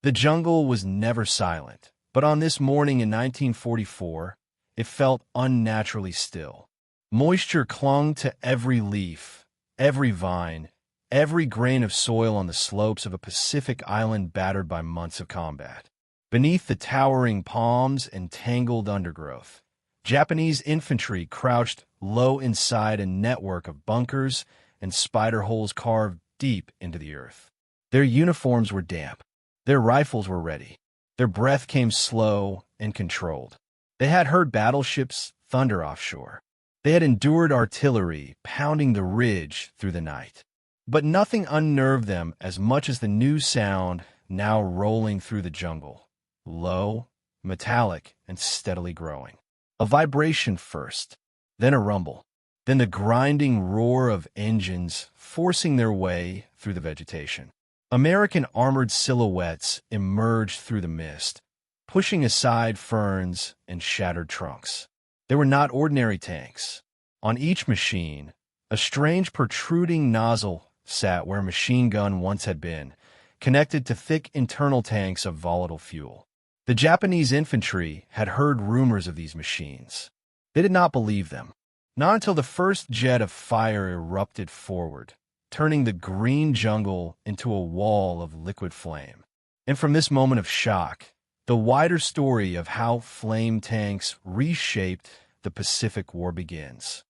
The jungle was never silent, but on this morning in 1944, it felt unnaturally still. Moisture clung to every leaf, every vine, every grain of soil on the slopes of a Pacific island battered by months of combat. Beneath the towering palms and tangled undergrowth, Japanese infantry crouched low inside a network of bunkers and spider holes carved deep into the earth. Their uniforms were damp. Their rifles were ready. Their breath came slow and controlled. They had heard battleships thunder offshore. They had endured artillery pounding the ridge through the night. But nothing unnerved them as much as the new sound now rolling through the jungle. Low, metallic, and steadily growing. A vibration first, then a rumble, then the grinding roar of engines forcing their way through the vegetation. American armored silhouettes emerged through the mist, pushing aside ferns and shattered trunks. They were not ordinary tanks. On each machine, a strange protruding nozzle sat where a machine gun once had been, connected to thick internal tanks of volatile fuel. The Japanese infantry had heard rumors of these machines. They did not believe them, not until the first jet of fire erupted forward, turning the green jungle into a wall of liquid flame. And from this moment of shock, the wider story of how flame tanks reshaped the Pacific War begins.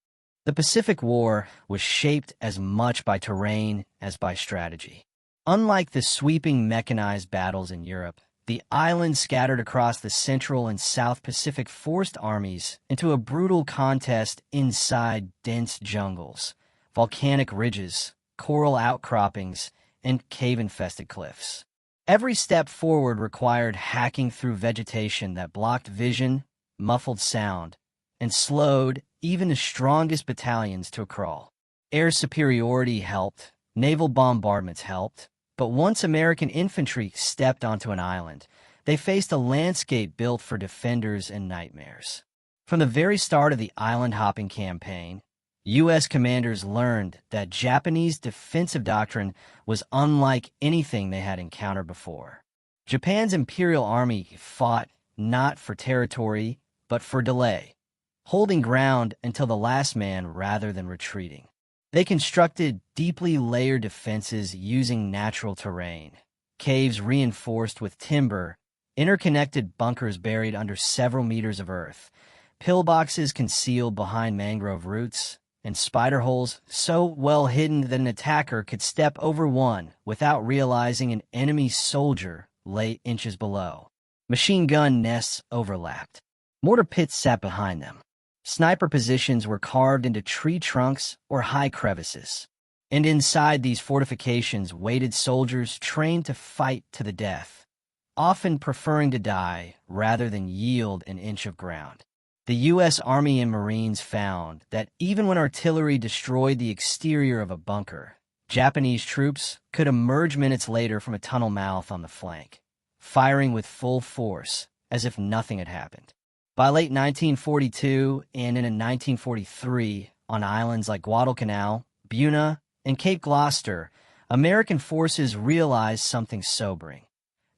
The Pacific War was shaped as much by terrain as by strategy. Unlike the sweeping mechanized battles in Europe, the islands scattered across the Central and South Pacific forced armies into a brutal contest inside dense jungles, volcanic ridges, coral outcroppings, and cave-infested cliffs. Every step forward required hacking through vegetation that blocked vision, muffled sound, and slowed even the strongest battalions to a crawl. Air superiority helped, naval bombardments helped, but once American infantry stepped onto an island, they faced a landscape built for defenders and nightmares. From the very start of the island-hopping campaign, U.S. commanders learned that Japanese defensive doctrine was unlike anything they had encountered before. Japan's Imperial Army fought not for territory, but for delay, holding ground until the last man rather than retreating. They constructed deeply layered defenses using natural terrain, caves reinforced with timber, interconnected bunkers buried under several meters of earth, pillboxes concealed behind mangrove roots, and spider holes so well hidden that an attacker could step over one without realizing an enemy soldier lay inches below. Machine gun nests overlapped. Mortar pits sat behind them. Sniper positions were carved into tree trunks or high crevices. And inside these fortifications waited soldiers trained to fight to the death, often preferring to die rather than yield an inch of ground. The U.S. Army and Marines found that even when artillery destroyed the exterior of a bunker, Japanese troops could emerge minutes later from a tunnel mouth on the flank, firing with full force as if nothing had happened. By late 1942 and into 1943, on islands like Guadalcanal, Buna, and Cape Gloucester, American forces realized something sobering.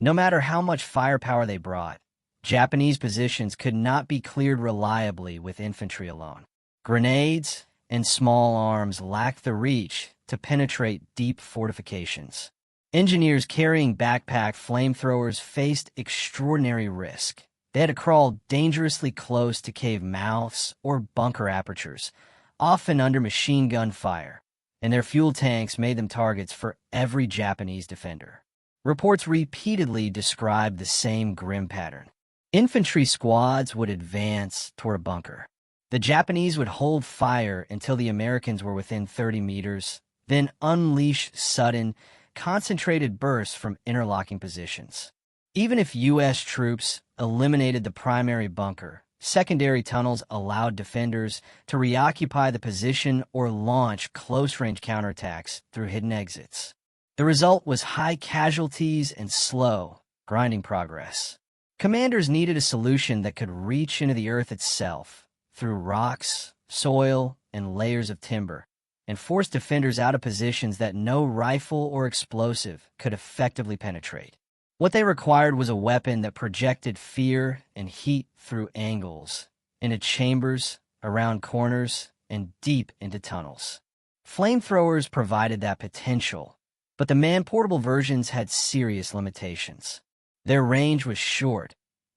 No matter how much firepower they brought, Japanese positions could not be cleared reliably with infantry alone. Grenades and small arms lacked the reach to penetrate deep fortifications. Engineers carrying backpack flamethrowers faced extraordinary risk. They had to crawl dangerously close to cave mouths or bunker apertures, often under machine gun fire, and their fuel tanks made them targets for every Japanese defender. Reports repeatedly described the same grim pattern. Infantry squads would advance toward a bunker. The Japanese would hold fire until the Americans were within 30 meters, then unleash sudden, concentrated bursts from interlocking positions. Even if U.S. troops eliminated the primary bunker, secondary tunnels allowed defenders to reoccupy the position or launch close-range counterattacks through hidden exits. The result was high casualties and slow, grinding progress. Commanders needed a solution that could reach into the earth itself, through rocks, soil, and layers of timber, and force defenders out of positions that no rifle or explosive could effectively penetrate. What they required was a weapon that projected fear and heat through angles, into chambers, around corners, and deep into tunnels. Flamethrowers provided that potential, but the man-portable versions had serious limitations. Their range was short,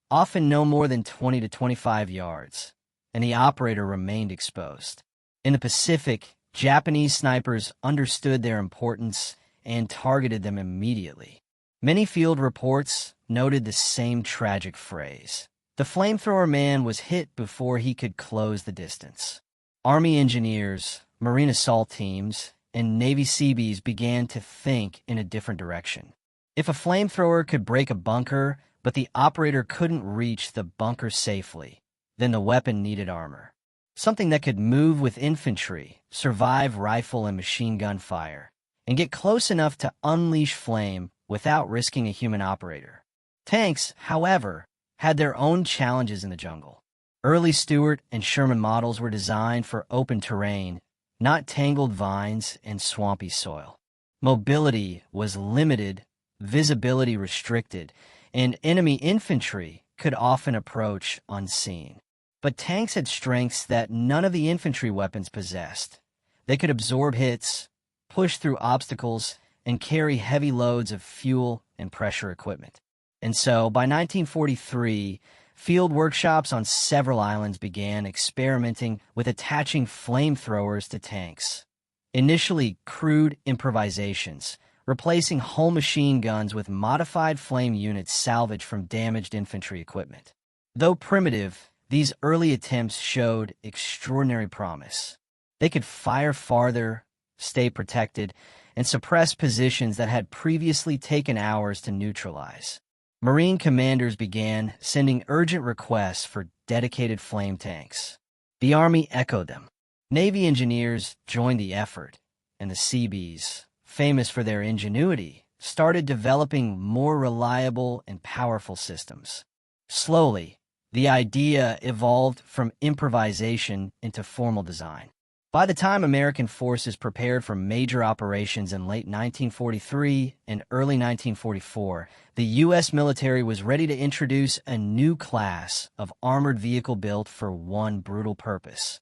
often no more than 20 to 25 yards, and the operator remained exposed. In the Pacific, Japanese snipers understood their importance and targeted them immediately. Many field reports noted the same tragic phrase. The flamethrower man was hit before he could close the distance. Army engineers, Marine assault teams, and Navy Seabees began to think in a different direction. If a flamethrower could break a bunker, but the operator couldn't reach the bunker safely, then the weapon needed armor. Something that could move with infantry, survive rifle and machine gun fire, and get close enough to unleash flame without risking a human operator. Tanks, however, had their own challenges in the jungle. Early Stuart and Sherman models were designed for open terrain, not tangled vines and swampy soil. Mobility was limited, visibility restricted, and enemy infantry could often approach unseen. But tanks had strengths that none of the infantry weapons possessed. They could absorb hits, push through obstacles, and carry heavy loads of fuel and pressure equipment. And so, by 1943, field workshops on several islands began experimenting with attaching flamethrowers to tanks. Initially crude improvisations, replacing whole machine guns with modified flame units salvaged from damaged infantry equipment. Though primitive, these early attempts showed extraordinary promise. They could fire farther, stay protected, and suppress positions that had previously taken hours to neutralize. Marine commanders began sending urgent requests for dedicated flame tanks. The Army echoed them. Navy engineers joined the effort, and the Seabees, famous for their ingenuity, started developing more reliable and powerful systems. Slowly, the idea evolved from improvisation into formal design. By the time American forces prepared for major operations in late 1943 and early 1944, the U.S. military was ready to introduce a new class of armored vehicle built for one brutal purpose: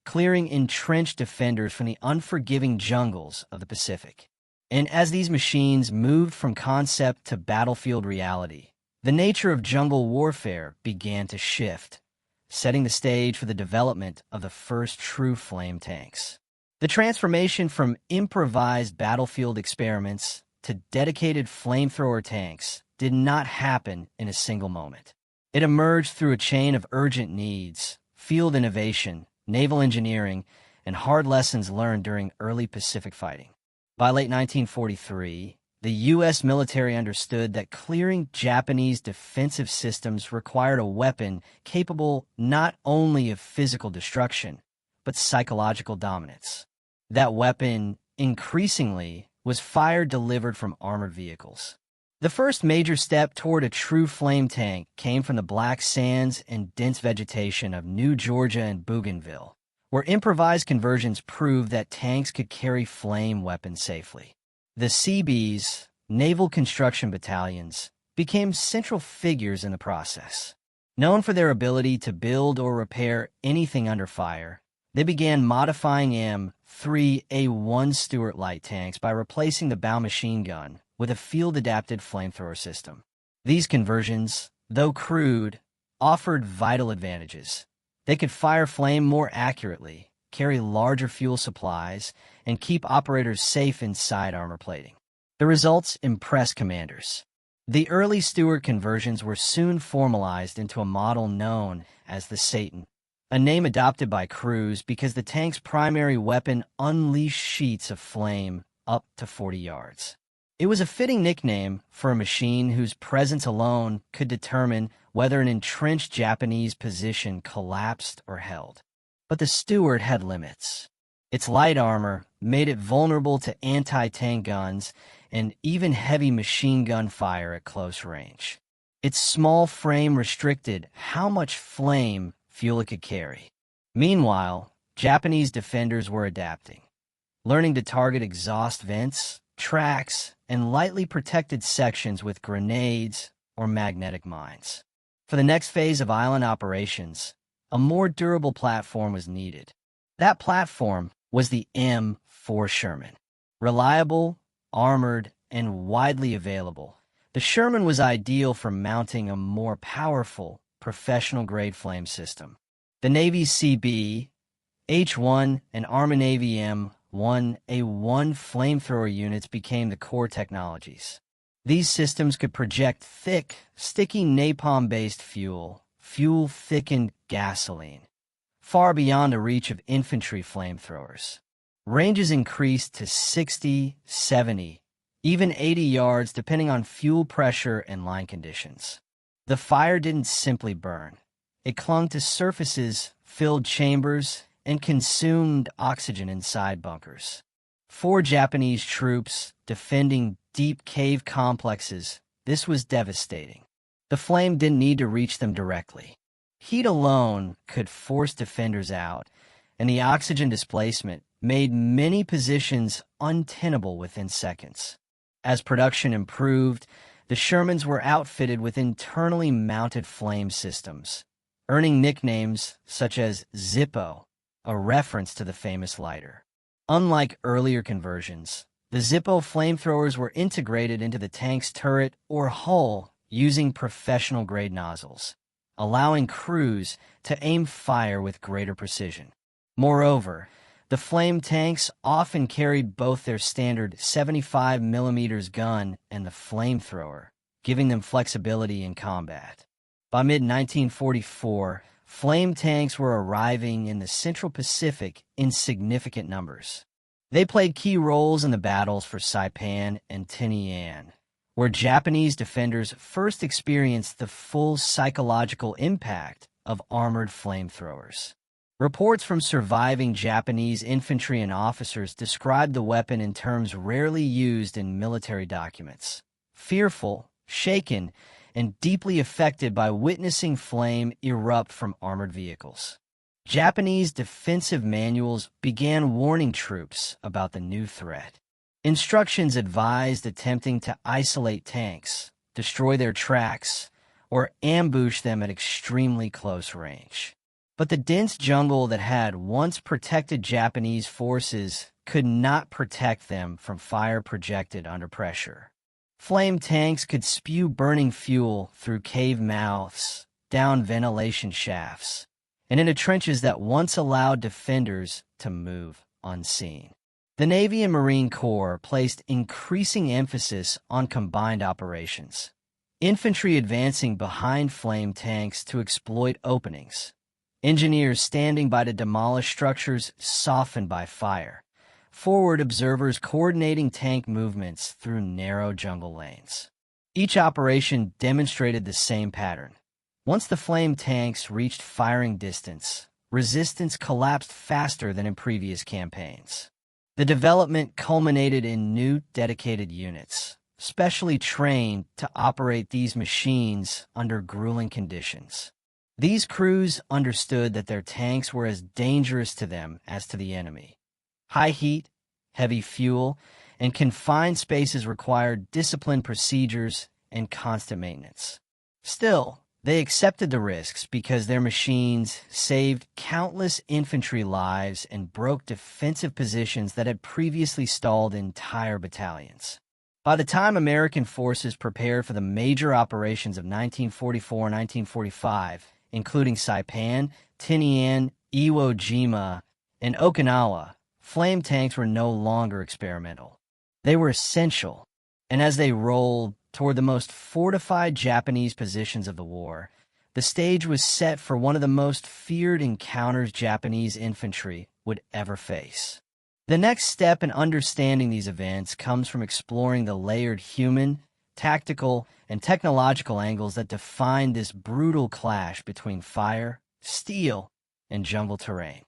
clearing entrenched defenders from the unforgiving jungles of the Pacific. And as these machines moved from concept to battlefield reality, the nature of jungle warfare began to shift, setting the stage for the development of the first true flame tanks. The transformation from improvised battlefield experiments to dedicated flamethrower tanks did not happen in a single moment. It emerged through a chain of urgent needs, field innovation, naval engineering, and hard lessons learned during early Pacific fighting. By late 1943, the U.S. military understood that clearing Japanese defensive systems required a weapon capable not only of physical destruction, but psychological dominance. That weapon, increasingly, was fire delivered from armored vehicles. The first major step toward a true flame tank came from the black sands and dense vegetation of New Georgia and Bougainville, where improvised conversions proved that tanks could carry flame weapons safely. The Seabees, naval construction battalions, became central figures in the process. Known for their ability to build or repair anything under fire, they began modifying M3A1 Stuart light tanks by replacing the bow machine gun with a field-adapted flamethrower system. These conversions, though crude, offered vital advantages. They could fire flame more accurately, carry larger fuel supplies, and keep operators safe inside armor plating. The results impressed commanders. The early Stuart conversions were soon formalized into a model known as the Saipan, a name adopted by crews because the tank's primary weapon unleashed sheets of flame up to 40 yards. It was a fitting nickname for a machine whose presence alone could determine whether an entrenched Japanese position collapsed or held. But the Stuart had limits. Its light armor made it vulnerable to anti-tank guns and even heavy machine gun fire at close range. Its small frame restricted how much flame fuel it could carry. Meanwhile, Japanese defenders were adapting, learning to target exhaust vents, tracks, and lightly protected sections with grenades or magnetic mines. For the next phase of island operations, a more durable platform was needed. That platform was the M4 Sherman. Reliable, armored, and widely available, the Sherman was ideal for mounting a more powerful, professional-grade flame system. The Navy's CB, H-1, and Army Navy M1A1 flamethrower units became the core technologies. These systems could project thick, sticky napalm-based fuel-thickened gasoline, far beyond the reach of infantry flamethrowers. Ranges increased to 60, 70, even 80 yards depending on fuel pressure and line conditions. The fire didn't simply burn. It clung to surfaces, filled chambers, and consumed oxygen inside bunkers. 4 Japanese troops defending deep cave complexes, this was devastating. The flame didn't need to reach them directly. Heat alone could force defenders out, and the oxygen displacement made many positions untenable within seconds. As production improved, the Shermans were outfitted with internally mounted flame systems, earning nicknames such as Zippo, a reference to the famous lighter. Unlike earlier conversions, the Zippo flamethrowers were integrated into the tank's turret or hull using professional-grade nozzles, allowing crews to aim fire with greater precision. Moreover, the flame tanks often carried both their standard 75mm gun and the flamethrower, giving them flexibility in combat. By mid-1944, flame tanks were arriving in the Central Pacific in significant numbers. They played key roles in the battles for Saipan and Tinian, where Japanese defenders first experienced the full psychological impact of armored flamethrowers. Reports from surviving Japanese infantry and officers described the weapon in terms rarely used in military documents: fearful, shaken, and deeply affected by witnessing flame erupt from armored vehicles. Japanese defensive manuals began warning troops about the new threat. Instructions advised attempting to isolate tanks, destroy their tracks, or ambush them at extremely close range. But the dense jungle that had once protected Japanese forces could not protect them from fire projected under pressure. Flame tanks could spew burning fuel through cave mouths, down ventilation shafts, and into trenches that once allowed defenders to move unseen. The Navy and Marine Corps placed increasing emphasis on combined operations, infantry advancing behind flame tanks to exploit openings, engineers standing by to demolish structures softened by fire, forward observers coordinating tank movements through narrow jungle lanes. Each operation demonstrated the same pattern. Once the flame tanks reached firing distance, resistance collapsed faster than in previous campaigns. The development culminated in new dedicated units, specially trained to operate these machines under grueling conditions. These crews understood that their tanks were as dangerous to them as to the enemy. High heat, heavy fuel, and confined spaces required disciplined procedures and constant maintenance. Still, they accepted the risks because their machines saved countless infantry lives and broke defensive positions that had previously stalled entire battalions. By the time American forces prepared for the major operations of 1944 and 1945, including Saipan, Tinian, Iwo Jima, and Okinawa, flame tanks were no longer experimental. They were essential, and as they rolled toward the most fortified Japanese positions of the war, the stage was set for one of the most feared encounters Japanese infantry would ever face. The next step in understanding these events comes from exploring the layered human, tactical, and technological angles that define this brutal clash between fire, steel, and jungle terrain.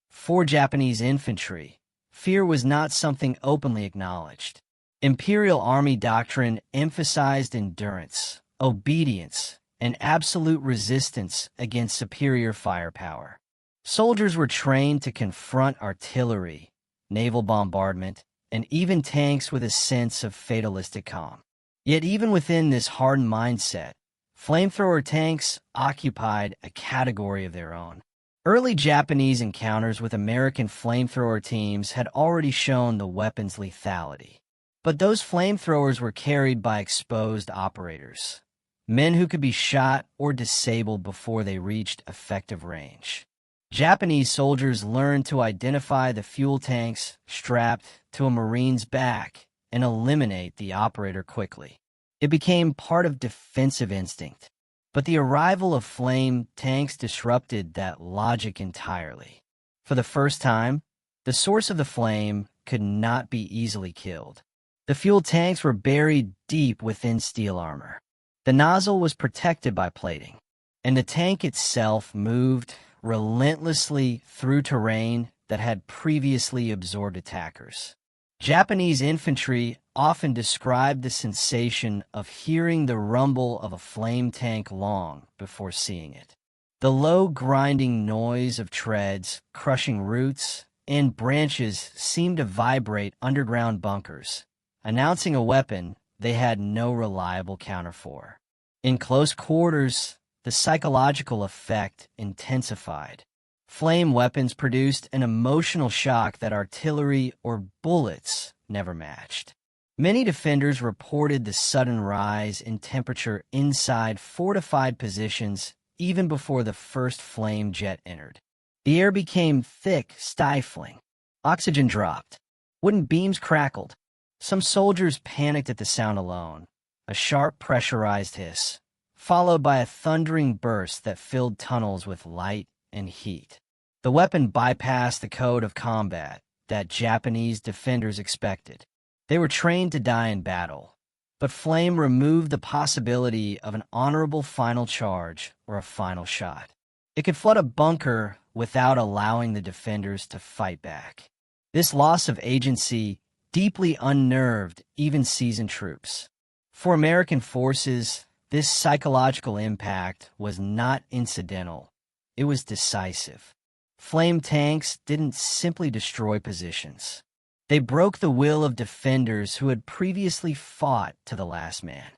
For Japanese infantry, fear was not something openly acknowledged. Imperial Army doctrine emphasized endurance, obedience, and absolute resistance against superior firepower. Soldiers were trained to confront artillery, naval bombardment, and even tanks with a sense of fatalistic calm. Yet even within this hardened mindset, flamethrower tanks occupied a category of their own. Early Japanese encounters with American flamethrower teams had already shown the weapon's lethality. But those flamethrowers were carried by exposed operators, men who could be shot or disabled before they reached effective range. Japanese soldiers learned to identify the fuel tanks strapped to a Marine's back and eliminate the operator quickly. It became part of defensive instinct. But the arrival of flame tanks disrupted that logic entirely. For the first time, the source of the flame could not be easily killed. The fuel tanks were buried deep within steel armor. The nozzle was protected by plating, and the tank itself moved relentlessly through terrain that had previously absorbed attackers. Japanese infantry often described the sensation of hearing the rumble of a flame tank long before seeing it. The low grinding noise of treads, crushing roots, and branches seemed to vibrate underground bunkers, announcing a weapon they had no reliable counter for. In close quarters, the psychological effect intensified. Flame weapons produced an emotional shock that artillery or bullets never matched. Many defenders reported the sudden rise in temperature inside fortified positions even before the first flame jet entered. The air became thick, stifling. Oxygen dropped. Wooden beams crackled. Some soldiers panicked at the sound alone, a sharp pressurized hiss, followed by a thundering burst that filled tunnels with light and heat. The weapon bypassed the code of combat that Japanese defenders expected. They were trained to die in battle, but flame removed the possibility of an honorable final charge or a final shot. It could flood a bunker without allowing the defenders to fight back. This loss of agency deeply unnerved even seasoned troops. For American forces, this psychological impact was not incidental. It was decisive. Flame tanks didn't simply destroy positions. They broke the will of defenders who had previously fought to the last man.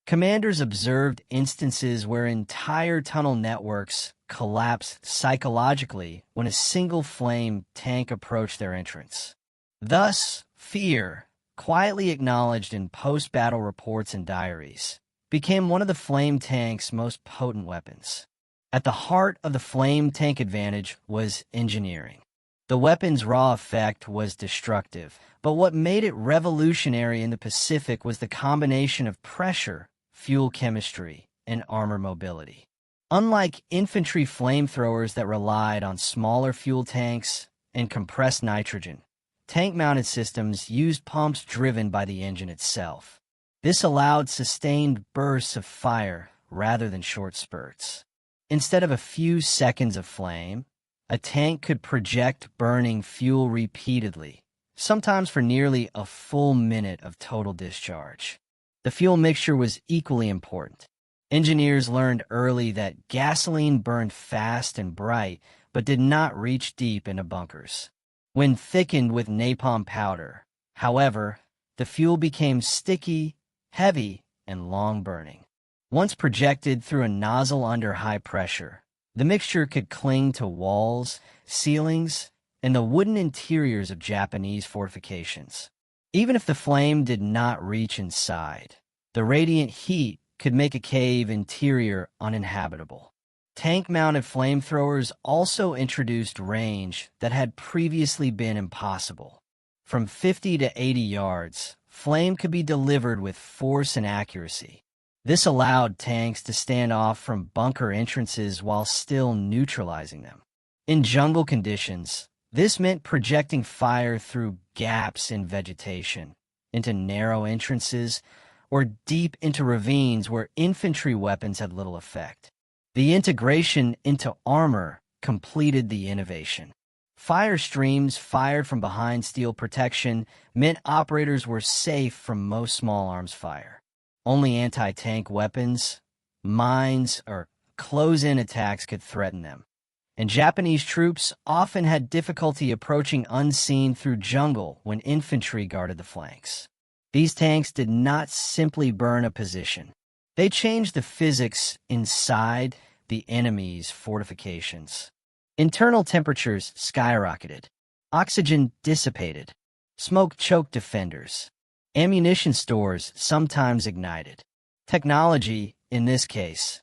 Commanders observed instances where entire tunnel networks collapsed psychologically when a single flame tank approached their entrance. Thus, fear, quietly acknowledged in post-battle reports and diaries, became one of the flame tank's most potent weapons. At the heart of the flame tank advantage was engineering. The weapon's raw effect was destructive, but what made it revolutionary in the Pacific was the combination of pressure, fuel chemistry, and armor mobility. Unlike infantry flamethrowers that relied on smaller fuel tanks and compressed nitrogen, tank-mounted systems used pumps driven by the engine itself. This allowed sustained bursts of fire rather than short spurts. Instead of a few seconds of flame, a tank could project burning fuel repeatedly, sometimes for nearly a full minute of total discharge. The fuel mixture was equally important. Engineers learned early that gasoline burned fast and bright, but did not reach deep into bunkers. When thickened with napalm powder, however, the fuel became sticky, heavy, and long-burning. Once projected through a nozzle under high pressure, the mixture could cling to walls, ceilings, and the wooden interiors of Japanese fortifications. Even if the flame did not reach inside, the radiant heat could make a cave interior uninhabitable. Tank-mounted flamethrowers also introduced range that had previously been impossible. From 50 to 80 yards, flame could be delivered with force and accuracy. This allowed tanks to stand off from bunker entrances while still neutralizing them. In jungle conditions, this meant projecting fire through gaps in vegetation, into narrow entrances, or deep into ravines where infantry weapons had little effect. The integration into armor completed the innovation. Fire streams fired from behind steel protection meant operators were safe from most small arms fire. Only anti-tank weapons, mines, or close-in attacks could threaten them. and Japanese troops often had difficulty approaching unseen through jungle when infantry guarded the flanks. These tanks did not simply burn a position. They changed the physics inside the enemy's fortifications. Internal temperatures skyrocketed. Oxygen dissipated. Smoke choked defenders. Ammunition stores sometimes ignited. Technology, in this case,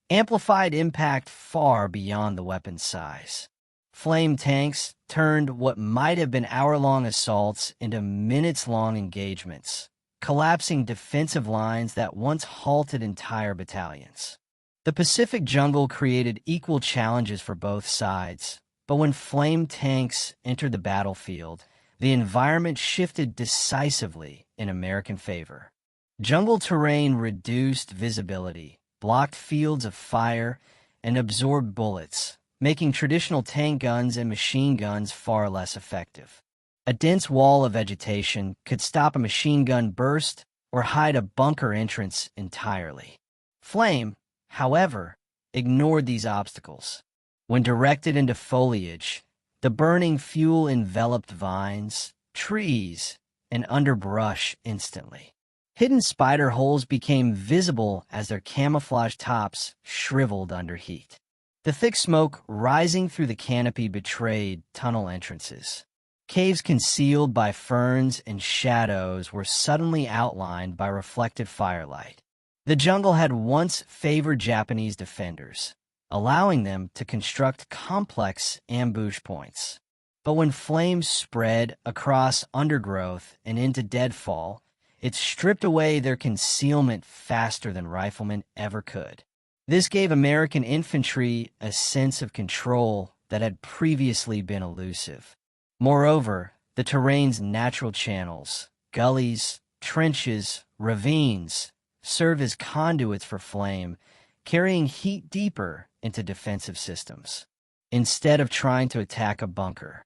amplified impact far beyond the weapon's size. Flame tanks turned what might have been hour-long assaults into minutes-long engagements, collapsing defensive lines that once halted entire battalions. The Pacific jungle created equal challenges for both sides, but when flame tanks entered the battlefield, the environment shifted decisively in American favor. Jungle terrain reduced visibility, blocked fields of fire, and absorbed bullets, making traditional tank guns and machine guns far less effective. A dense wall of vegetation could stop a machine gun burst or hide a bunker entrance entirely. Flame, however, ignored these obstacles. When directed into foliage, the burning fuel enveloped vines, trees, and underbrush instantly. Hidden spider holes became visible as their camouflage tops shriveled under heat. The thick smoke rising through the canopy betrayed tunnel entrances. Caves concealed by ferns and shadows were suddenly outlined by reflected firelight. The jungle had once favored Japanese defenders, allowing them to construct complex ambush points. But when flames spread across undergrowth and into deadfall, it stripped away their concealment faster than riflemen ever could. This gave American infantry a sense of control that had previously been elusive. Moreover, the terrain's natural channels, gullies, trenches, ravines, serve as conduits for flame, carrying heat deeper into defensive systems. Instead of trying to attack a bunker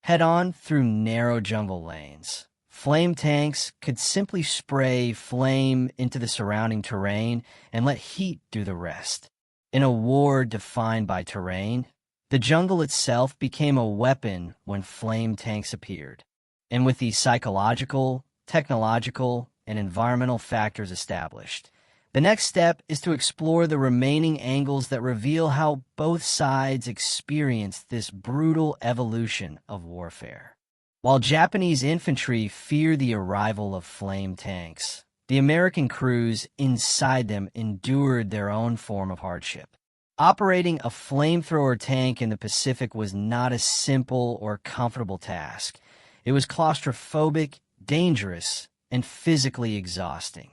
head-on through narrow jungle lanes, flame tanks could simply spray flame into the surrounding terrain and let heat do the rest. In a war defined by terrain, the jungle itself became a weapon when flame tanks appeared. And with these psychological, technological, and environmental factors established, the next step is to explore the remaining angles that reveal how both sides experienced this brutal evolution of warfare. While Japanese infantry feared the arrival of flame tanks, the American crews inside them endured their own form of hardship. Operating a flamethrower tank in the Pacific was not a simple or comfortable task. It was claustrophobic, dangerous, and physically exhausting.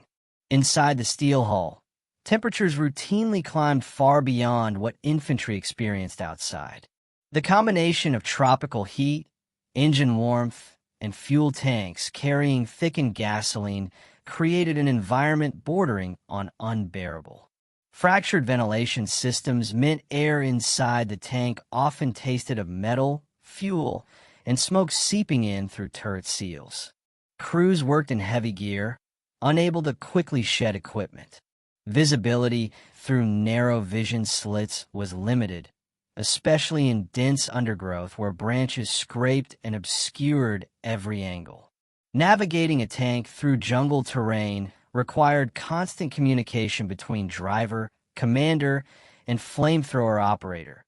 Inside the steel hull, temperatures routinely climbed far beyond what infantry experienced outside. The combination of tropical heat, engine warmth, and fuel tanks carrying thickened gasoline created an environment bordering on unbearable. Fractured ventilation systems meant air inside the tank often tasted of metal, fuel, and smoke seeping in through turret seals. Crews worked in heavy gear, unable to quickly shed equipment. Visibility through narrow vision slits was limited, especially in dense undergrowth where branches scraped and obscured every angle. Navigating a tank through jungle terrain required constant communication between driver, commander, and flamethrower operator,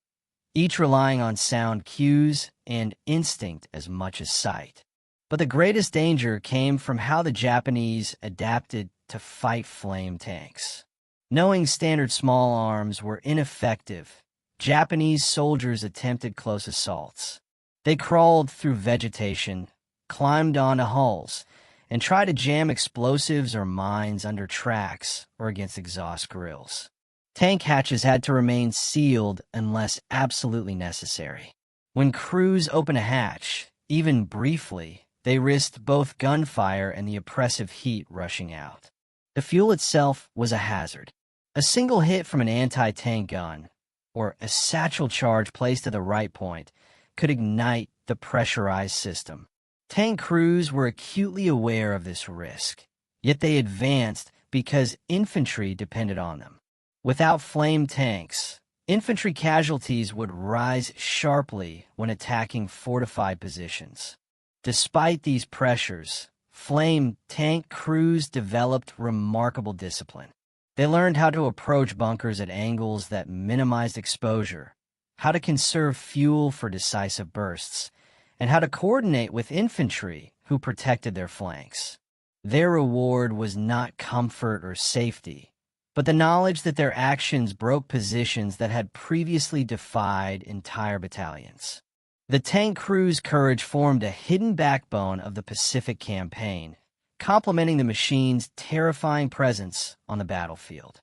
each relying on sound cues and instinct as much as sight. But the greatest danger came from how the Japanese adapted to fight flame tanks. Knowing standard small arms were ineffective, Japanese soldiers attempted close assaults. They crawled through vegetation, climbed onto hulls, and tried to jam explosives or mines under tracks or against exhaust grills. Tank hatches had to remain sealed unless absolutely necessary. When crews opened a hatch, even briefly, they risked both gunfire and the oppressive heat rushing out. The fuel itself was a hazard. A single hit from an anti-tank gun, or a satchel charge placed at the right point, could ignite the pressurized system. Tank crews were acutely aware of this risk, yet they advanced because infantry depended on them. Without flame tanks, Infantry casualties would rise sharply when attacking fortified positions. Despite these pressures, flame tank crews developed remarkable discipline. They learned how to approach bunkers at angles that minimized exposure, how to conserve fuel for decisive bursts, and how to coordinate with infantry who protected their flanks. Their reward was not comfort or safety, but the knowledge that their actions broke positions that had previously defied entire battalions. The tank crew's courage formed a hidden backbone of the Pacific Campaign, complementing the machine's terrifying presence on the battlefield.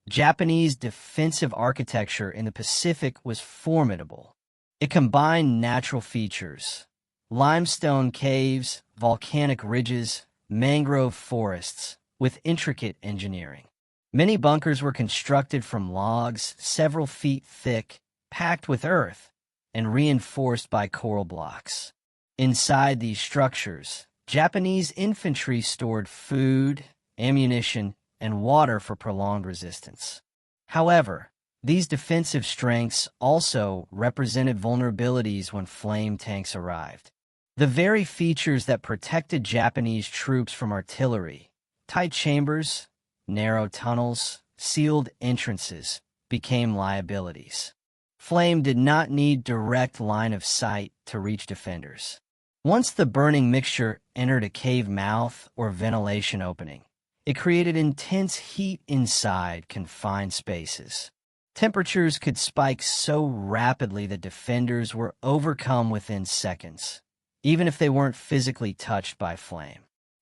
Japanese defensive architecture in the Pacific was formidable. It combined natural features, limestone caves, volcanic ridges, mangrove forests, with intricate engineering. Many bunkers were constructed from logs several feet thick, packed with earth, and reinforced by coral blocks. Inside these structures, Japanese infantry stored food, ammunition, and water for prolonged resistance. However, these defensive strengths also represented vulnerabilities when flame tanks arrived. The very features that protected Japanese troops from artillery, tight chambers, narrow tunnels, sealed entrances, became liabilities. Flame did not need direct line of sight to reach defenders. Once the burning mixture entered a cave mouth or ventilation opening, it created intense heat inside confined spaces. Temperatures could spike so rapidly that defenders were overcome within seconds, even if they weren't physically touched by flame.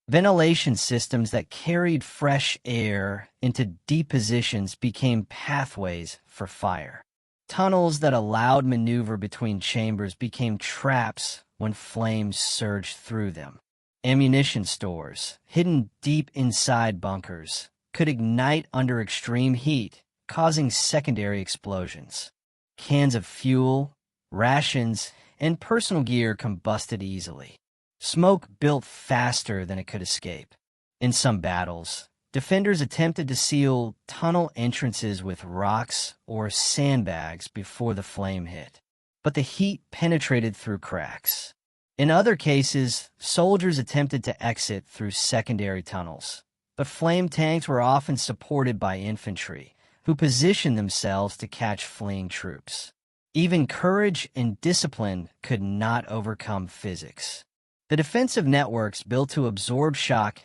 Ventilation systems that carried fresh air into deep positions became pathways for fire. Tunnels that allowed maneuver between chambers became traps when flames surged through them. Ammunition stores, hidden deep inside bunkers, could ignite under extreme heat, causing secondary explosions. Cans of fuel, rations, and personal gear combusted easily. Smoke built faster than it could escape. In some battles, defenders attempted to seal tunnel entrances with rocks or sandbags before the flame hit, but the heat penetrated through cracks. In other cases, soldiers attempted to exit through secondary tunnels, but flame tanks were often supported by infantry, who positioned themselves to catch fleeing troops. Even courage and discipline could not overcome physics. The defensive networks built to absorb shock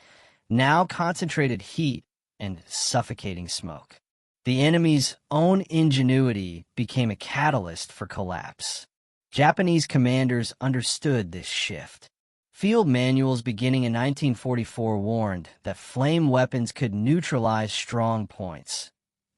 now concentrated heat and suffocating smoke. The enemy's own ingenuity became a catalyst for collapse. Japanese commanders understood this shift. Field manuals beginning in 1944 warned that flame weapons could neutralize strong points,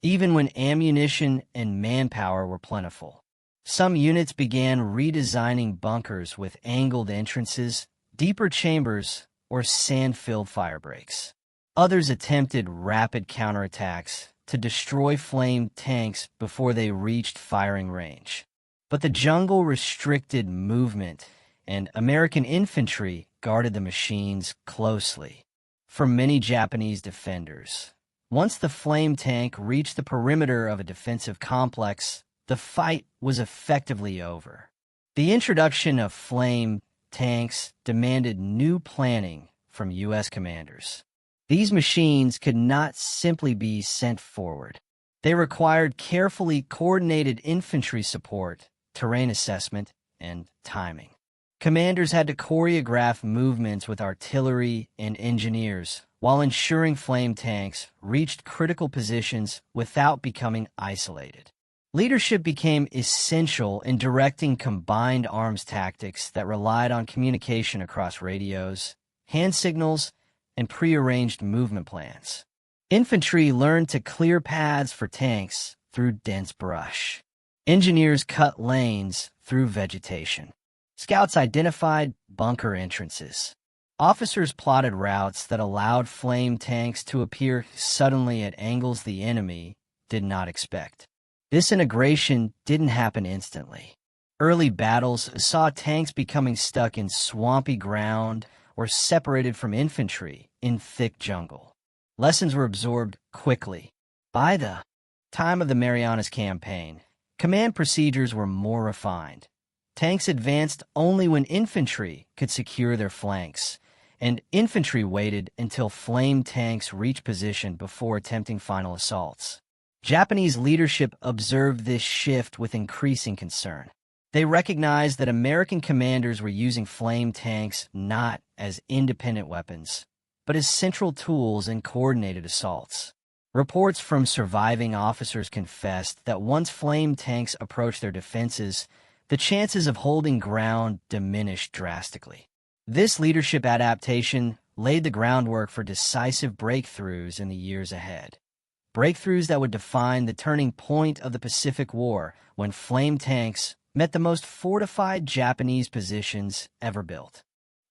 even when ammunition and manpower were plentiful. Some units began redesigning bunkers with angled entrances, deeper chambers, or sand-filled fire breaks. Others attempted rapid counterattacks to destroy flame tanks before they reached firing range. But the jungle restricted movement, and American infantry guarded the machines closely. For many Japanese defenders, once the flame tank reached the perimeter of a defensive complex, the fight was effectively over. The introduction of flame tanks demanded new planning from U.S. commanders. These machines could not simply be sent forward. They required carefully coordinated infantry support, terrain assessment, and timing. Commanders had to choreograph movements with artillery and engineers while ensuring flame tanks reached critical positions without becoming isolated. Leadership became essential in directing combined arms tactics that relied on communication across radios, hand signals, and prearranged movement plans. Infantry learned to clear paths for tanks through dense brush. Engineers cut lanes through vegetation. Scouts identified bunker entrances. Officers plotted routes that allowed flame tanks to appear suddenly at angles the enemy did not expect. This integration didn't happen instantly. Early battles saw tanks becoming stuck in swampy ground or separated from infantry in thick jungle. Lessons were absorbed quickly. By the time of the Marianas Campaign, Command procedures were more refined. Tanks advanced only when infantry could secure their flanks, and infantry waited until flame tanks reached position before attempting final assaults. Japanese leadership observed this shift with increasing concern. They recognized that American commanders were using flame tanks not as independent weapons, but as central tools in coordinated assaults. Reports from surviving officers confessed that once flame tanks approached their defenses, the chances of holding ground diminished drastically. This leadership adaptation laid the groundwork for decisive breakthroughs in the years ahead. Breakthroughs that would define the turning point of the Pacific War when flame tanks met the most fortified Japanese positions ever built.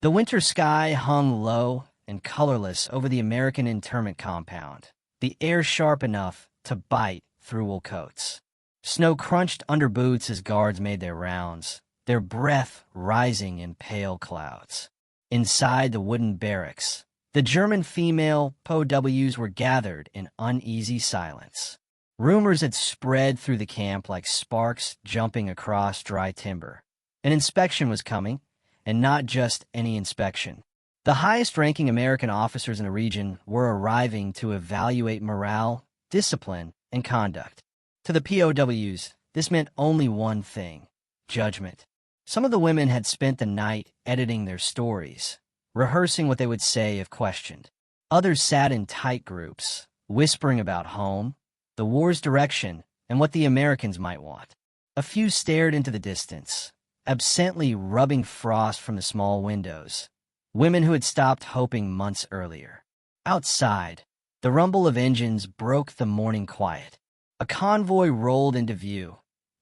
The winter sky hung low and colorless over the American internment compound, the air sharp enough to bite through wool coats. Snow crunched under boots as guards made their rounds, their breath rising in pale clouds. Inside the wooden barracks, the German female POWs were gathered in uneasy silence. Rumors had spread through the camp like sparks jumping across dry timber. An inspection was coming, and not just any inspection. The highest-ranking American officers in the region were arriving to evaluate morale, discipline, and conduct. To the POWs, this meant only one thing: judgment. Some of the women had spent the night editing their stories, rehearsing what they would say if questioned. Others sat in tight groups, whispering about home, the war's direction, and what the Americans might want. A few stared into the distance, absently rubbing frost from the small windows, women who had stopped hoping months earlier. Outside, the rumble of engines broke the morning quiet. A convoy rolled into view.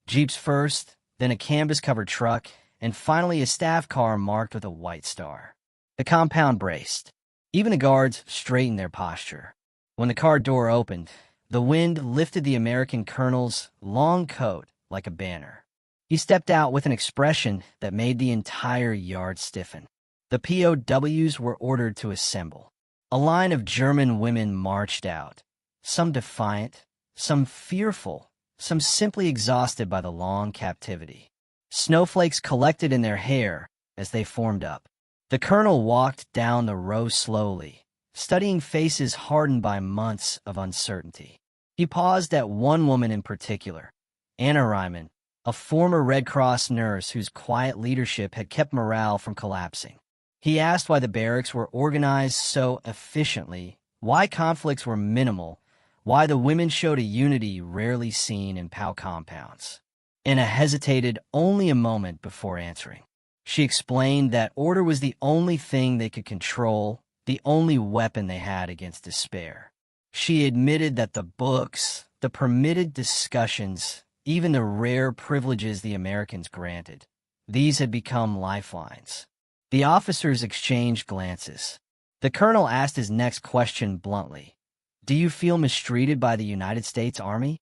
Jeeps first, then a canvas-covered truck, and finally a staff car marked with a white star. The compound braced. Even the guards straightened their posture. When the car door opened, the wind lifted the American colonel's long coat like a banner. He stepped out with an expression that made the entire yard stiffen. The POWs were ordered to assemble. A line of German women marched out, some defiant, some fearful, some simply exhausted by the long captivity. Snowflakes collected in their hair as they formed up. The colonel walked down the row slowly, studying faces hardened by months of uncertainty. He paused at one woman in particular, Anna Ryman, a former Red Cross nurse whose quiet leadership had kept morale from collapsing. He asked why the barracks were organized so efficiently, why conflicts were minimal, why the women showed a unity rarely seen in POW compounds. Anna hesitated only a moment before answering. She explained that order was the only thing they could control, the only weapon they had against despair. She admitted that the books, the permitted discussions, even the rare privileges the Americans granted, these had become lifelines. The officers exchanged glances. The colonel asked his next question bluntly. "Do you feel mistreated by the United States Army?"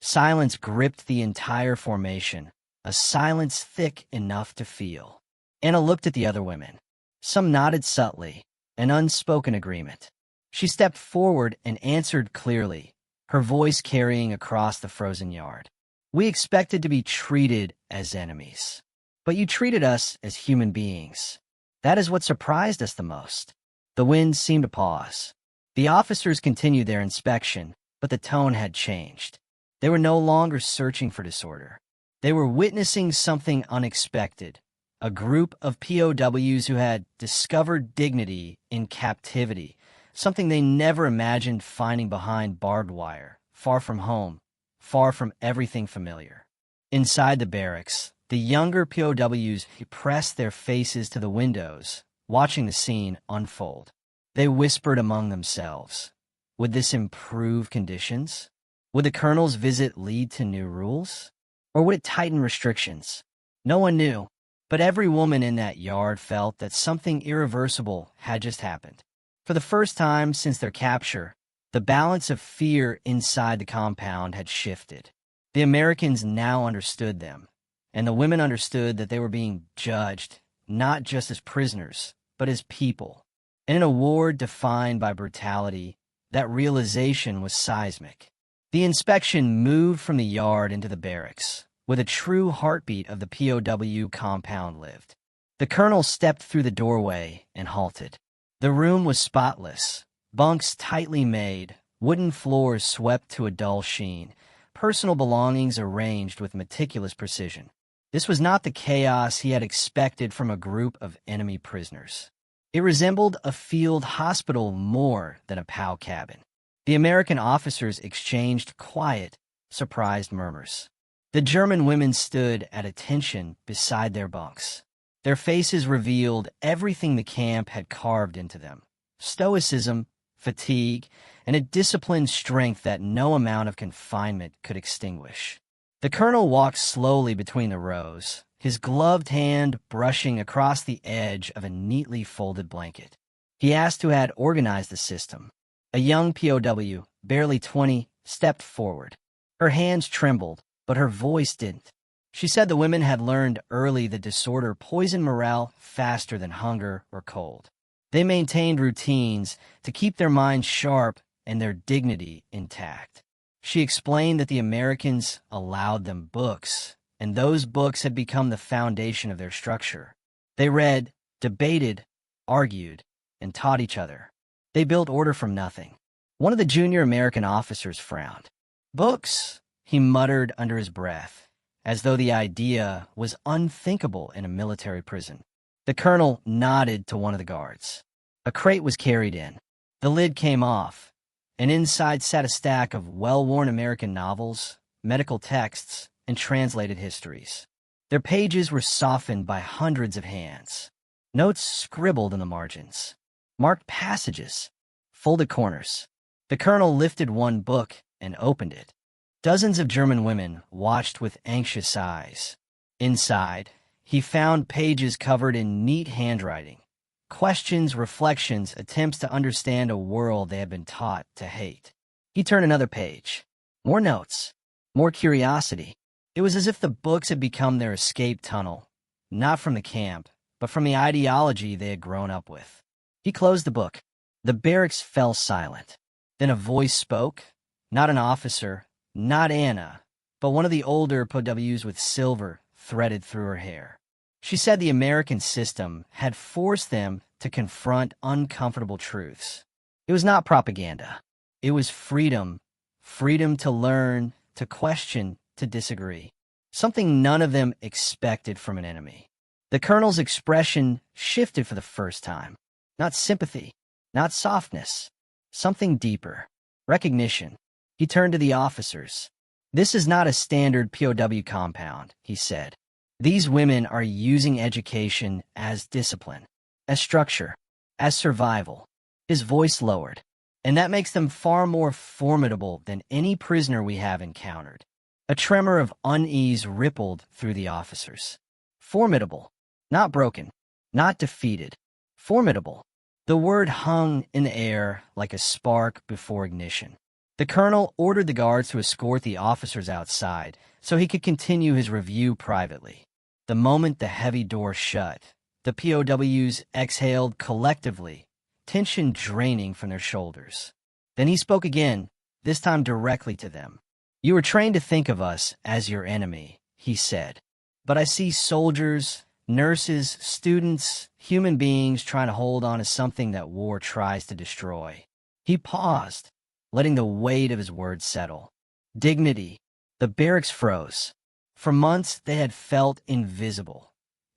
Silence gripped the entire formation, a silence thick enough to feel. Anna looked at the other women. Some nodded subtly, an unspoken agreement. She stepped forward and answered clearly, her voice carrying across the frozen yard. "We expected to be treated as enemies, but you treated us as human beings. That is what surprised us the most." The wind seemed to pause. The officers continued their inspection, but the tone had changed. They were no longer searching for disorder. They were witnessing something unexpected, a group of POWs who had discovered dignity in captivity, something they never imagined finding behind barbed wire, far from home, far from everything familiar. Inside the barracks, the younger POWs pressed their faces to the windows, watching the scene unfold. They whispered among themselves. Would this improve conditions? Would the colonel's visit lead to new rules? Or would it tighten restrictions? No one knew, but every woman in that yard felt that something irreversible had just happened. For the first time since their capture, the balance of fear inside the compound had shifted. The Americans now understood them, and the women understood that they were being judged, not just as prisoners, but as people. And in a war defined by brutality, that realization was seismic. The inspection moved from the yard into the barracks, where the true heartbeat of the POW compound lived. The colonel stepped through the doorway and halted. The room was spotless, bunks tightly made, wooden floors swept to a dull sheen, personal belongings arranged with meticulous precision. This was not the chaos he had expected from a group of enemy prisoners. It resembled a field hospital more than a POW cabin. The American officers exchanged quiet, surprised murmurs. The German women stood at attention beside their bunks. Their faces revealed everything the camp had carved into them: stoicism, fatigue, and a disciplined strength that no amount of confinement could extinguish. The colonel walked slowly between the rows, his gloved hand brushing across the edge of a neatly folded blanket. He asked who had organized the system. A young POW, barely 20, stepped forward. Her hands trembled, but her voice didn't. She said the women had learned early that disorder poisoned morale faster than hunger or cold. They maintained routines to keep their minds sharp and their dignity intact. She explained that the Americans allowed them books, and those books had become the foundation of their structure. They read, debated, argued, and taught each other. They built order from nothing. One of the junior American officers frowned. "Books," he muttered under his breath, as though the idea was unthinkable in a military prison. The colonel nodded to one of the guards. A crate was carried in. The lid came off, and inside sat a stack of well-worn American novels, medical texts, and translated histories. Their pages were softened by hundreds of hands. Notes scribbled in the margins. Marked passages. Folded corners. The colonel lifted one book and opened it. Dozens of German women watched with anxious eyes. Inside, he found pages covered in neat handwriting. Questions, reflections, attempts to understand a world they had been taught to hate. He turned another page. More notes. More curiosity. It was as if the books had become their escape tunnel, not from the camp, but from the ideology they had grown up with. He closed the book. The barracks fell silent. Then a voice spoke. Not an officer, not Anna, but one of the older POWs with silver threaded through her hair. She said the American system had forced them to confront uncomfortable truths. It was not propaganda. It was freedom. Freedom to learn, to question, to disagree. Something none of them expected from an enemy. The colonel's expression shifted for the first time. Not sympathy, not softness, something deeper. Recognition. He turned to the officers. "This is not a standard POW compound," he said. "These women are using education as discipline, as structure, as survival." His voice lowered. "And that makes them far more formidable than any prisoner we have encountered." A tremor of unease rippled through the officers. Formidable. Not broken. Not defeated. Formidable. The word hung in the air like a spark before ignition. The colonel ordered the guards to escort the officers outside so he could continue his review privately. The moment the heavy door shut, the POWs exhaled collectively, tension draining from their shoulders. Then he spoke again, this time directly to them. "You were trained to think of us as your enemy," he said. "But I see soldiers, nurses, students, human beings trying to hold on to something that war tries to destroy." He paused, letting the weight of his words settle. Dignity. The barracks froze. For months, they had felt invisible.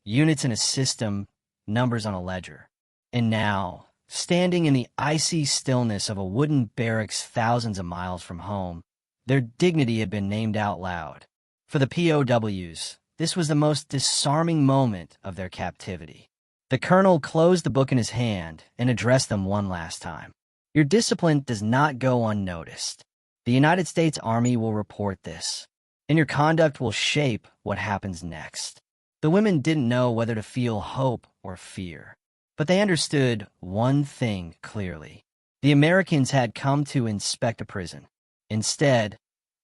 Units in a system, numbers on a ledger. And now, standing in the icy stillness of a wooden barracks thousands of miles from home, their dignity had been named out loud. For the POWs, this was the most disarming moment of their captivity. The colonel closed the book in his hand and addressed them one last time. "Your discipline does not go unnoticed. The United States Army will report this, and your conduct will shape what happens next." The women didn't know whether to feel hope or fear, but they understood one thing clearly. The Americans had come to inspect a prison. Instead,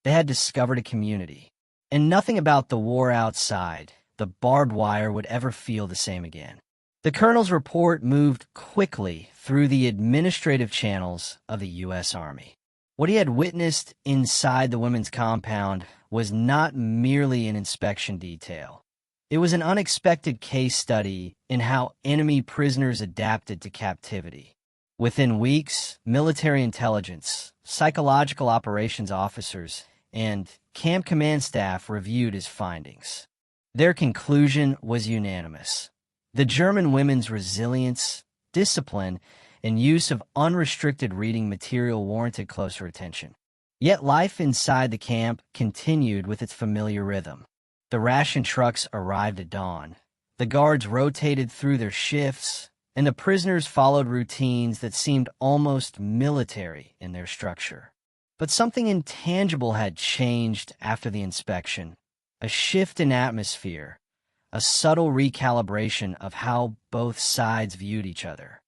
they had discovered a community. And nothing about the war outside, the barbed wire, would ever feel the same again. The colonel's report moved quickly through the administrative channels of the U.S. Army. What he had witnessed inside the women's compound was not merely an inspection detail. It was an unexpected case study in how enemy prisoners adapted to captivity. Within weeks, military intelligence, psychological operations officers, and camp command staff reviewed his findings. Their conclusion was unanimous. The German women's resilience, discipline, and use of unrestricted reading material warranted closer attention. Yet life inside the camp continued with its familiar rhythm. The ration trucks arrived at dawn. The guards rotated through their shifts, and the prisoners followed routines that seemed almost military in their structure. But something intangible had changed after the inspection. A shift in atmosphere, a subtle recalibration of how both sides viewed each other.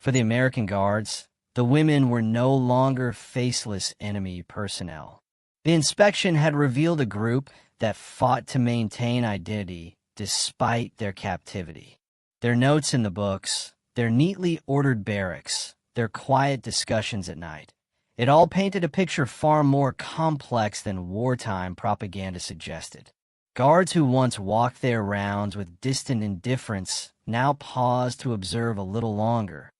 For the American guards, the women were no longer faceless enemy personnel. The inspection had revealed a group that fought to maintain identity despite their captivity. Their notes in the books, their neatly ordered barracks, their quiet discussions at night, it all painted a picture far more complex than wartime propaganda suggested. Guards who once walked their rounds with distant indifference now paused to observe a little longer,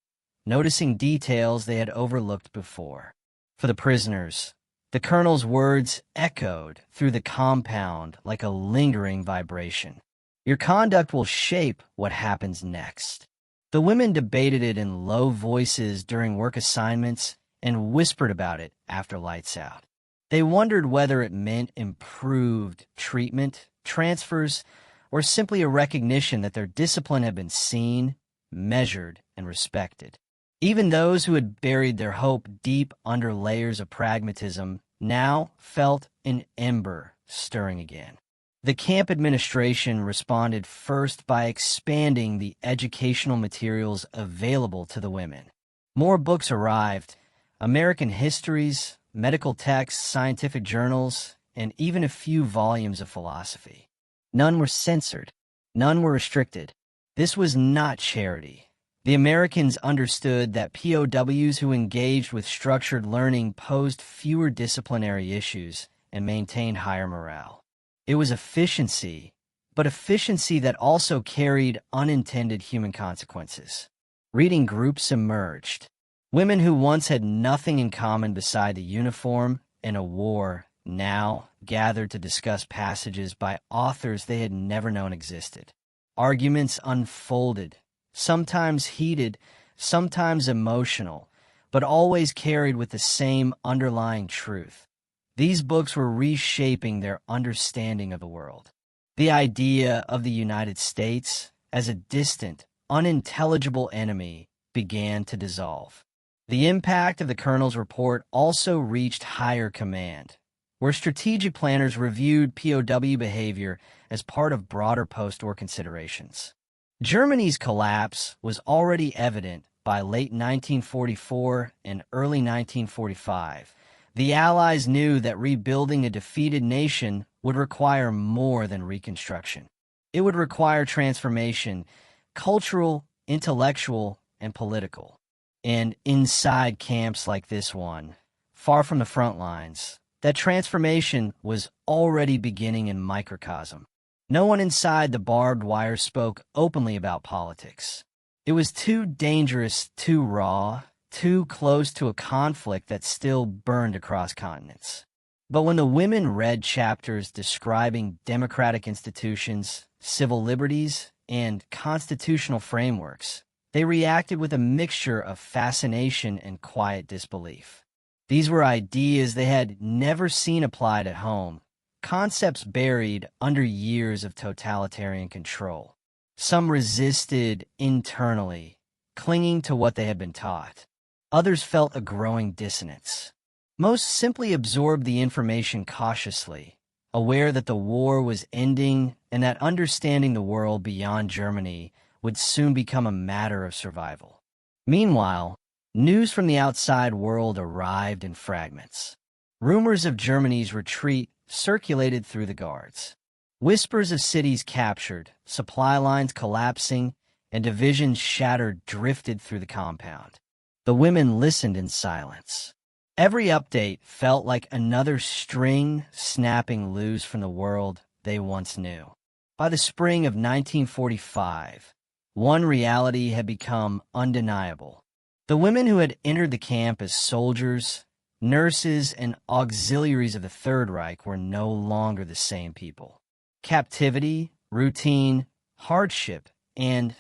noticing details they had overlooked before. For the prisoners, the colonel's words echoed through the compound like a lingering vibration. Your conduct will shape what happens next. The women debated it in low voices during work assignments and whispered about it after lights out. They wondered whether it meant improved treatment, transfers, or simply a recognition that their discipline had been seen, measured, and respected. Even those who had buried their hope deep under layers of pragmatism now felt an ember stirring again. The camp administration responded first by expanding the educational materials available to the women. More books arrived, American histories, medical texts, scientific journals, and even a few volumes of philosophy. None were censored. None were restricted. This was not charity. The Americans understood that POWs who engaged with structured learning posed fewer disciplinary issues and maintained higher morale. It was efficiency, but efficiency that also carried unintended human consequences. Reading groups emerged. Women who once had nothing in common beside the uniform and a war now gathered to discuss passages by authors they had never known existed. Arguments unfolded, sometimes heated, sometimes emotional, but always carried with the same underlying truth. These books were reshaping their understanding of the world. The idea of the United States as a distant, unintelligible enemy began to dissolve. The impact of the colonel's report also reached higher command, where strategic planners reviewed POW behavior as part of broader post-war considerations. Germany's collapse was already evident by late 1944 and early 1945. The Allies knew that rebuilding a defeated nation would require more than reconstruction. It would require transformation, cultural, intellectual, and political. And inside camps like this one, far from the front lines, that transformation was already beginning in microcosm. No one inside the barbed wire spoke openly about politics. It was too dangerous, too raw, too close to a conflict that still burned across continents. But when the women read chapters describing democratic institutions, civil liberties, and constitutional frameworks, they reacted with a mixture of fascination and quiet disbelief. These were ideas they had never seen applied at home, concepts buried under years of totalitarian control. Some resisted internally, clinging to what they had been taught. Others felt a growing dissonance. Most simply absorbed the information cautiously, aware that the war was ending and that understanding the world beyond Germany would soon become a matter of survival. Meanwhile, news from the outside world arrived in fragments. Rumors of Germany's retreat circulated through the guards. Whispers of cities captured, supply lines collapsing, and divisions shattered drifted through the compound. The women listened in silence. Every update felt like another string snapping loose from the world they once knew. By the spring of 1945, one reality had become undeniable. The women who had entered the camp as soldiers, nurses, and auxiliaries of the Third Reich were no longer the same people. Captivity, routine, hardship, and,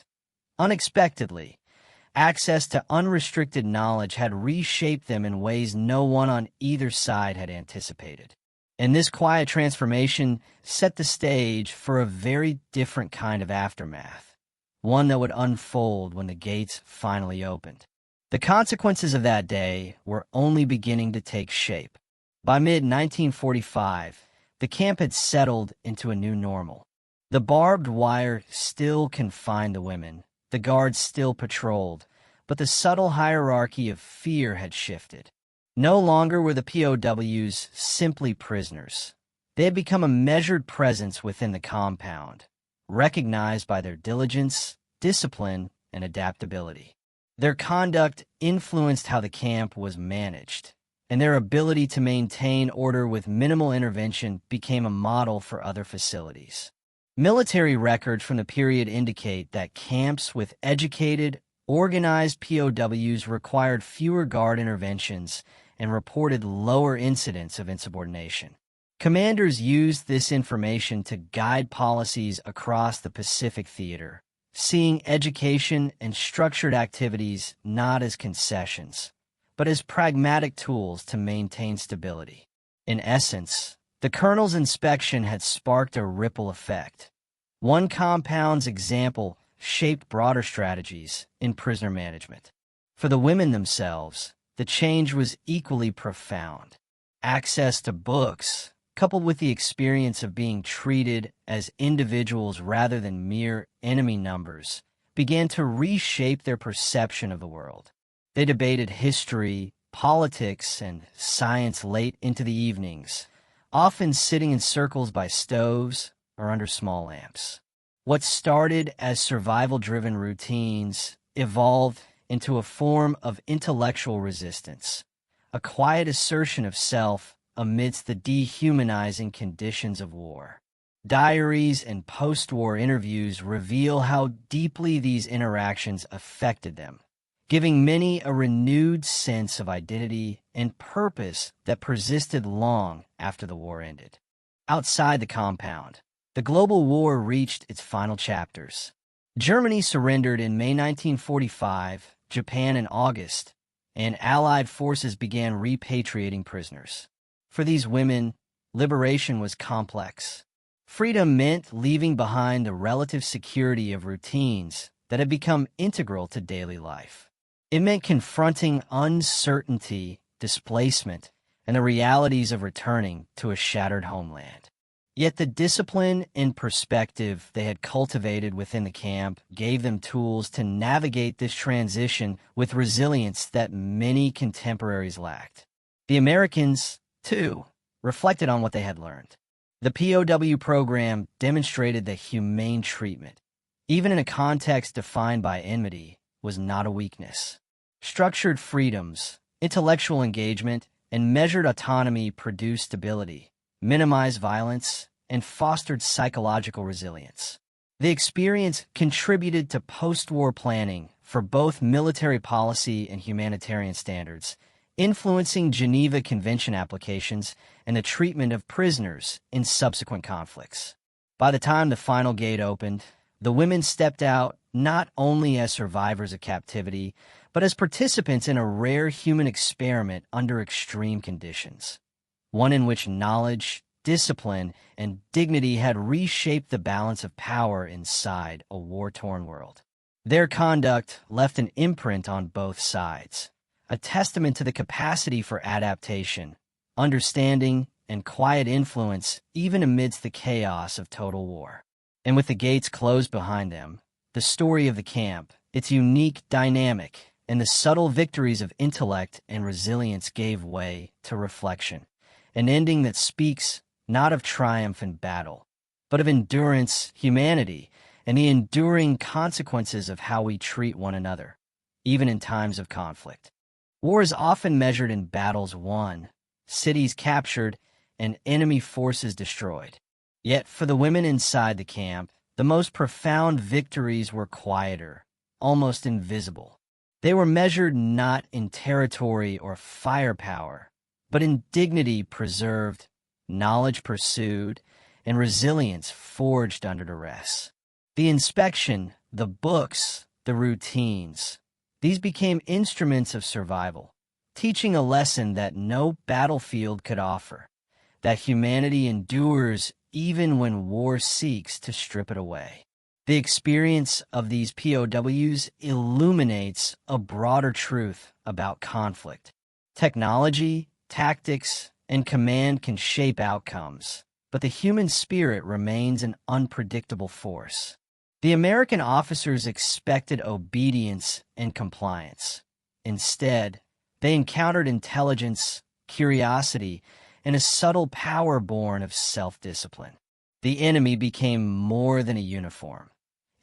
unexpectedly, access to unrestricted knowledge had reshaped them in ways no one on either side had anticipated. And this quiet transformation set the stage for a very different kind of aftermath, one that would unfold when the gates finally opened. The consequences of that day were only beginning to take shape. By mid-1945, the camp had settled into a new normal. The barbed wire still confined the women, the guards still patrolled, but the subtle hierarchy of fear had shifted. No longer were the POWs simply prisoners. They had become a measured presence within the compound, recognized by their diligence, discipline, and adaptability. Their conduct influenced how the camp was managed, and their ability to maintain order with minimal intervention became a model for other facilities. Military records from the period indicate that camps with educated, organized POWs required fewer guard interventions and reported lower incidents of insubordination. Commanders used this information to guide policies across the Pacific Theater, seeing education and structured activities not as concessions, but as pragmatic tools to maintain stability. In essence, the colonel's inspection had sparked a ripple effect. One compound's example shaped broader strategies in prisoner management. For the women themselves, the change was equally profound. Access to books, coupled with the experience of being treated as individuals rather than mere enemy numbers, began to reshape their perception of the world. They debated history, politics, and science late into the evenings, often sitting in circles by stoves or under small lamps. What started as survival-driven routines evolved into a form of intellectual resistance, a quiet assertion of self amidst the dehumanizing conditions of war. Diaries and post-war interviews reveal how deeply these interactions affected them, giving many a renewed sense of identity and purpose that persisted long after the war ended. Outside the compound, the global war reached its final chapters. Germany surrendered in May 1945, Japan in August, and Allied forces began repatriating prisoners. For these women, liberation was complex. Freedom meant leaving behind the relative security of routines that had become integral to daily life. It meant confronting uncertainty, displacement, and the realities of returning to a shattered homeland. Yet the discipline and perspective they had cultivated within the camp gave them tools to navigate this transition with resilience that many contemporaries lacked. The Americans, too, reflected on what they had learned. The POW program demonstrated that humane treatment, even in a context defined by enmity, was not a weakness. Structured freedoms, intellectual engagement, and measured autonomy produced stability, minimized violence, and fostered psychological resilience. The experience contributed to post-war planning for both military policy and humanitarian standards, influencing Geneva Convention applications and the treatment of prisoners in subsequent conflicts. By the time the final gate opened, the women stepped out not only as survivors of captivity, but as participants in a rare human experiment under extreme conditions, one in which knowledge, discipline, and dignity had reshaped the balance of power inside a war-torn world. Their conduct left an imprint on both sides, a testament to the capacity for adaptation, understanding, and quiet influence even amidst the chaos of total war. And with the gates closed behind them, the story of the camp, its unique dynamic, and the subtle victories of intellect and resilience gave way to reflection, an ending that speaks not of triumph in battle, but of endurance, humanity, and the enduring consequences of how we treat one another, even in times of conflict. War is often measured in battles won, cities captured, and enemy forces destroyed. Yet for the women inside the camp, the most profound victories were quieter, almost invisible. They were measured not in territory or firepower, but in dignity preserved, knowledge pursued, and resilience forged under duress. The inspection, the books, the routines, these became instruments of survival, teaching a lesson that no battlefield could offer, that humanity endures even when war seeks to strip it away. The experience of these POWs illuminates a broader truth about conflict. Technology, tactics, and command can shape outcomes, but the human spirit remains an unpredictable force. The American officers expected obedience and compliance. Instead, they encountered intelligence, curiosity, and a subtle power born of self-discipline. The enemy became more than a uniform.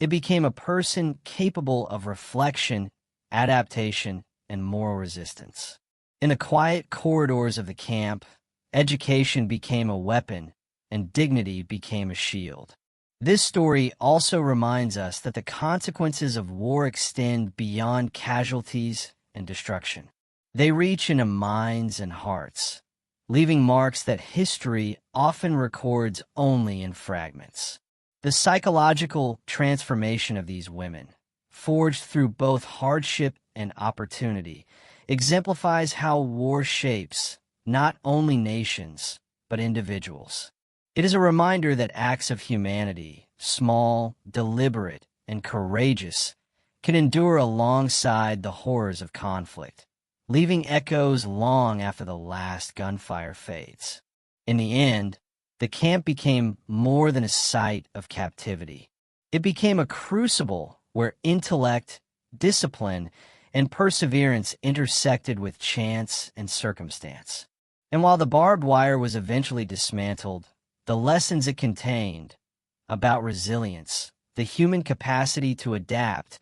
It became a person capable of reflection, adaptation, and moral resistance. In the quiet corridors of the camp, education became a weapon, and dignity became a shield. This story also reminds us that the consequences of war extend beyond casualties and destruction. They reach into minds and hearts, leaving marks that history often records only in fragments. The psychological transformation of these women, forged through both hardship and opportunity, exemplifies how war shapes not only nations, but individuals. It is a reminder that acts of humanity, small, deliberate, and courageous, can endure alongside the horrors of conflict, leaving echoes long after the last gunfire fades. In the end, the camp became more than a site of captivity. It became a crucible where intellect, discipline, and perseverance intersected with chance and circumstance. And while the barbed wire was eventually dismantled, the lessons it contained about resilience, the human capacity to adapt,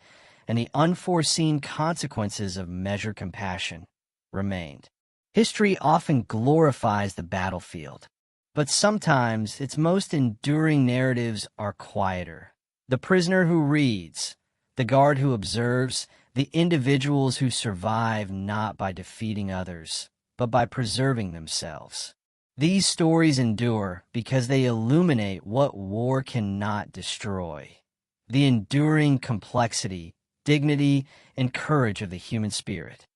and the unforeseen consequences of measured compassion remained. History often glorifies the battlefield, but sometimes its most enduring narratives are quieter. The prisoner who reads, the guard who observes, the individuals who survive not by defeating others, but by preserving themselves. These stories endure because they illuminate what war cannot destroy: the enduring complexity, dignity, and courage of the human spirit.